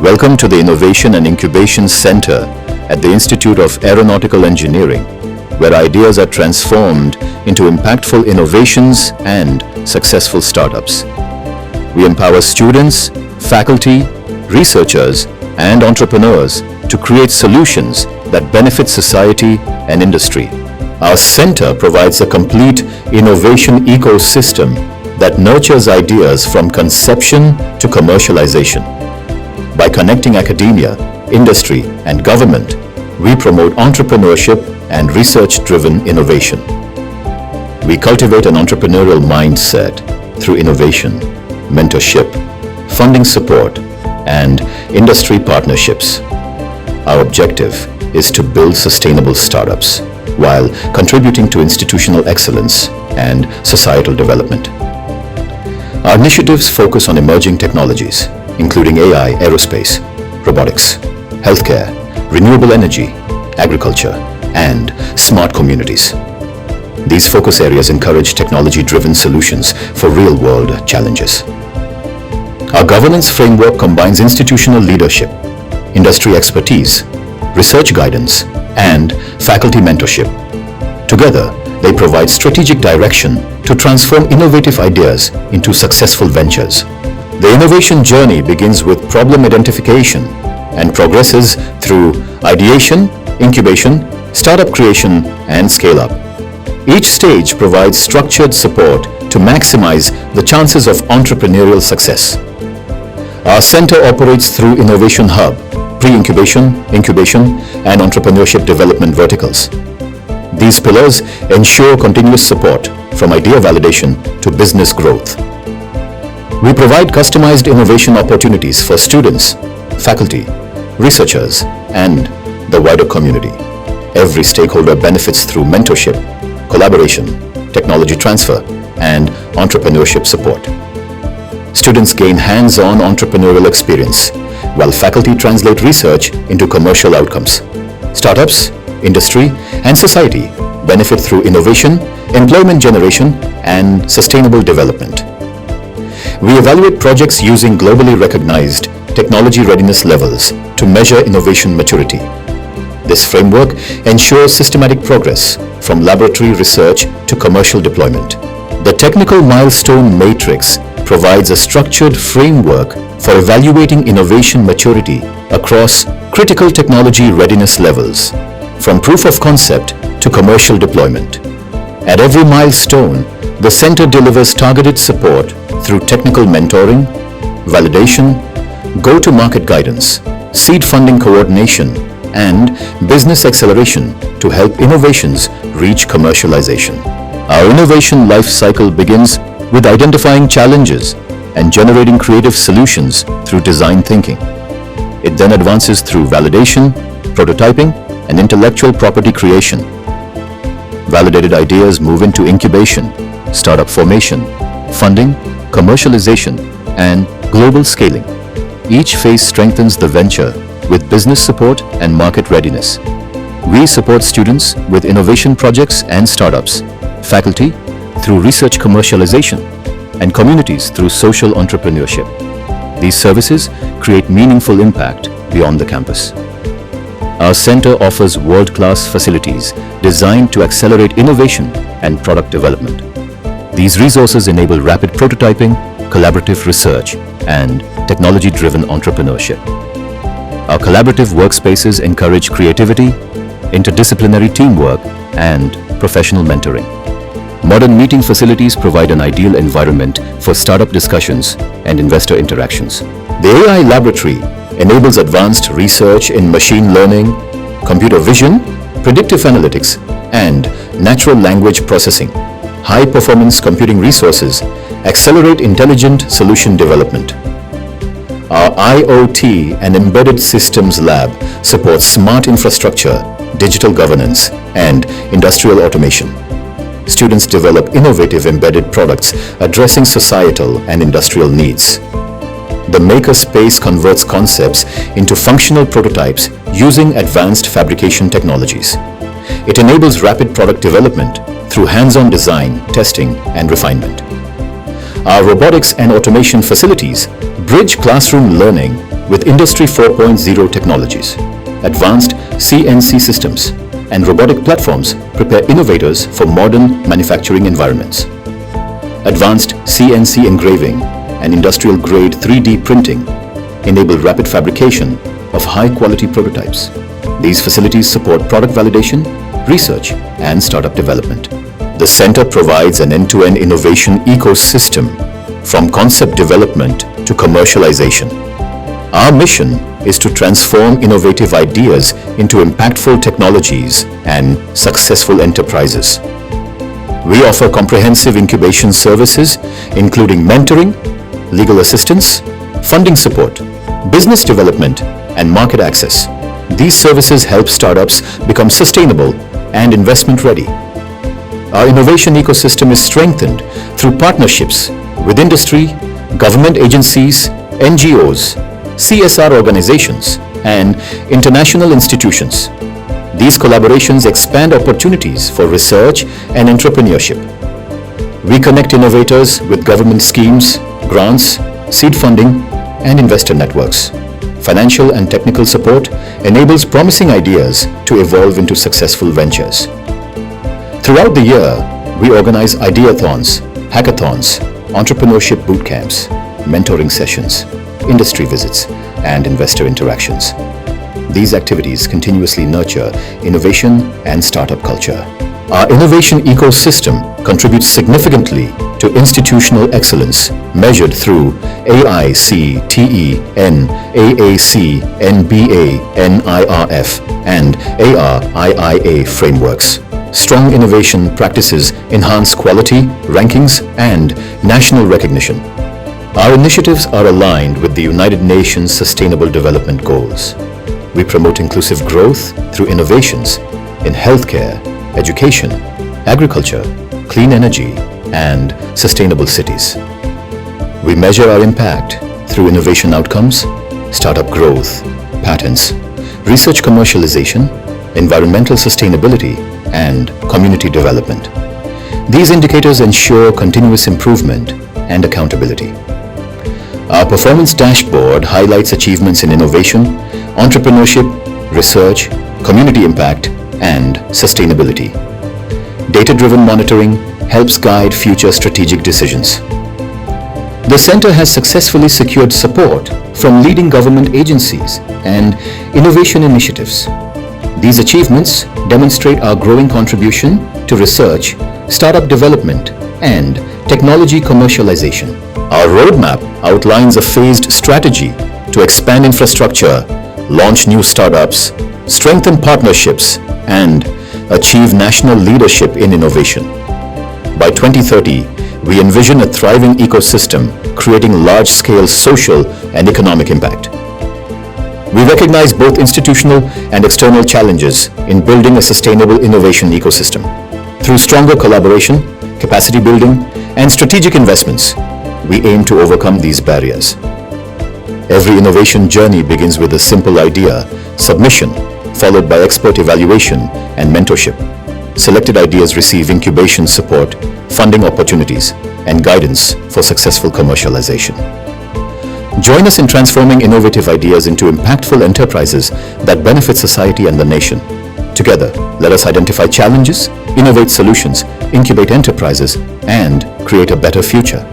Welcome to the Innovation and Incubation Centre at the Institute of Aeronautical Engineering, where ideas are transformed into impactful innovations and successful startups. We empower students, faculty, researchers, and entrepreneurs to create solutions that benefit society and industry. Our center provides a complete innovation ecosystem that nurtures ideas from conception to commercialization. By connecting academia, industry, and government, we promote entrepreneurship and research-driven innovation. We cultivate an entrepreneurial mindset through innovation, mentorship, funding support, and industry partnerships. Our objective is to build sustainable startups while contributing to institutional excellence and societal development. Our initiatives focus on emerging technologies, including AI, aerospace, robotics, healthcare, renewable energy, agriculture, and smart communities. These focus areas encourage technology-driven solutions for real-world challenges. Our governance framework combines institutional leadership, industry expertise, research guidance, and faculty mentorship. Together, they provide strategic direction to transform innovative ideas into successful ventures. The innovation journey begins with problem identification and progresses through ideation, incubation, startup creation, and scale-up. Each stage provides structured support to maximize the chances of entrepreneurial success. Our center operates through Innovation Hub, pre-incubation, incubation, and entrepreneurship development verticals. These pillars ensure continuous support from idea validation to business growth. We provide customized innovation opportunities for students, faculty, researchers, and the wider community. Every stakeholder benefits through mentorship, collaboration, technology transfer, and entrepreneurship support. Students gain hands-on entrepreneurial experience, while faculty translate research into commercial outcomes. Startups, industry, and society benefit through innovation, employment generation, and sustainable development. We evaluate projects using globally recognized technology readiness levels to measure innovation maturity. This framework ensures systematic progress from laboratory research to commercial deployment. The technical milestone matrix provides a structured framework for evaluating innovation maturity across critical technology readiness levels, from proof of concept to commercial deployment. At every milestone, the center delivers targeted support through technical mentoring, validation, go-to-market guidance, seed funding coordination, and business acceleration to help innovations reach commercialization. Our innovation life cycle begins with identifying challenges and generating creative solutions through design thinking. It then advances through validation, prototyping, and intellectual property creation. Validated ideas move into incubation, startup formation, funding, commercialization, and global scaling. Each phase strengthens the venture with business support and market readiness. We support students with innovation projects and startups, faculty through research commercialization, and communities through social entrepreneurship. These services create meaningful impact beyond the campus. Our center offers world-class facilities designed to accelerate innovation and product development. These resources enable rapid prototyping, collaborative research, and technology-driven entrepreneurship. Our collaborative workspaces encourage creativity, interdisciplinary teamwork, and professional mentoring. Modern meeting facilities provide an ideal environment for startup discussions and investor interactions. The AI laboratory enables advanced research in machine learning, computer vision, predictive analytics, and natural language processing. High-performance computing resources accelerate intelligent solution development. Our IoT and Embedded Systems Lab supports smart infrastructure, digital governance, and industrial automation. Students develop innovative embedded products addressing societal and industrial needs. The makerspace converts concepts into functional prototypes using advanced fabrication technologies. It enables rapid product development through hands-on design, testing, and refinement. Our robotics and automation facilities bridge classroom learning with Industry 4.0 technologies. Advanced CNC systems and robotic platforms prepare innovators for modern manufacturing environments. Advanced CNC engraving and industrial-grade 3D printing enable rapid fabrication of high-quality prototypes. These facilities support product validation, research, and startup development. The center provides an end-to-end innovation ecosystem from concept development to commercialization. Our mission is to transform innovative ideas into impactful technologies and successful enterprises. We offer comprehensive incubation services, including mentoring, legal assistance, funding support, business development, and market access. These services help startups become sustainable and investment-ready. Our innovation ecosystem is strengthened through partnerships with industry, government agencies, NGOs, CSR organizations, and international institutions. These collaborations expand opportunities for research and entrepreneurship. We connect innovators with government schemes, grants, seed funding, and investor networks. Financial and technical support enables promising ideas to evolve into successful ventures. Throughout the year, we organize ideathons, hackathons, entrepreneurship boot camps, mentoring sessions, industry visits, and investor interactions. These activities continuously nurture innovation and startup culture. Our innovation ecosystem contributes significantly to institutional excellence measured through AICTE, AAC, NBA, NIRF, and ARIIA frameworks. Strong innovation practices enhance quality, rankings, and national recognition. Our initiatives are aligned with the United Nations Sustainable Development Goals. We promote inclusive growth through innovations in healthcare, education, agriculture, clean energy, and sustainable cities. We measure our impact through innovation outcomes, startup growth, patents, research commercialization, environmental sustainability, and community development. These indicators ensure continuous improvement and accountability. Our performance dashboard highlights achievements in innovation, entrepreneurship, research, community impact, and sustainability. Data-driven monitoring helps guide future strategic decisions. The center has successfully secured support from leading government agencies and innovation initiatives. These achievements demonstrate our growing contribution to research, startup development, and technology commercialization. Our roadmap outlines a phased strategy to expand infrastructure, launch new startups, strengthen partnerships, and achieve national leadership in innovation. By 2030, we envision a thriving ecosystem creating large-scale social and economic impact. We recognize both institutional and external challenges in building a sustainable innovation ecosystem. Through stronger collaboration, capacity building, and strategic investments, we aim to overcome these barriers. Every innovation journey begins with a simple idea, submission, followed by expert evaluation and mentorship. Selected ideas receive incubation support, funding opportunities, and guidance for successful commercialization. Join us in transforming innovative ideas into impactful enterprises that benefit society and the nation. Together, let us identify challenges, innovate solutions, incubate enterprises, and create a better future.